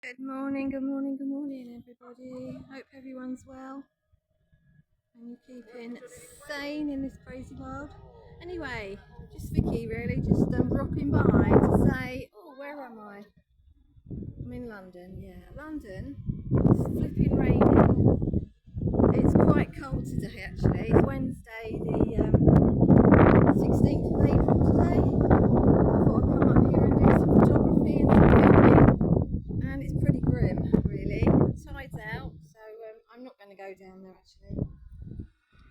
Good morning, good morning, good morning, everybody. Hope everyone's well and you're keeping sane in this crazy world. Anyway, just Vicky, really, just dropping by to say, oh, where am I? I'm in London, yeah, London. It's flipping raining. It's quite cold today, actually. It's Wednesday, the 16th of April today. I thought I'd come up here and do some photography and some filming. And it's pretty grim, really. The tide's out, so I'm not going to go down there actually.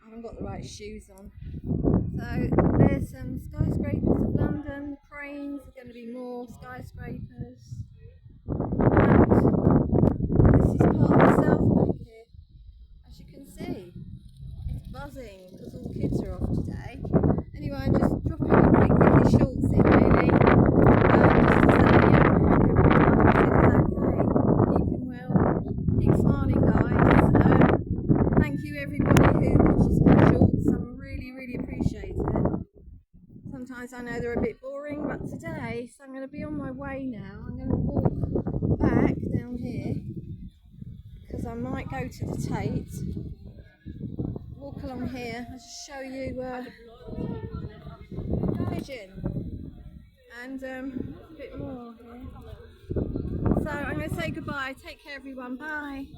I haven't got the right shoes on. So there's some skyscrapers of London, cranes, are going to be more skyscrapers. And this is part of the South Bank here. As you can see, it's buzzing because all the kids are off today. Anyway, I'm just dropping a quick Vicky Schultz in really. Just to say, yeah, keeping well, keep smiling, guys. Thank you, everybody who watches my shorts. I really appreciate it. Sometimes I know they're a bit boring, but today, so I'm going to be on my way now. I'm going to walk back down here because I might go to the Tate. Walk along here. I'll just show you Pigeon and a bit more here. So I'm going to say goodbye. Take care, everyone. Bye.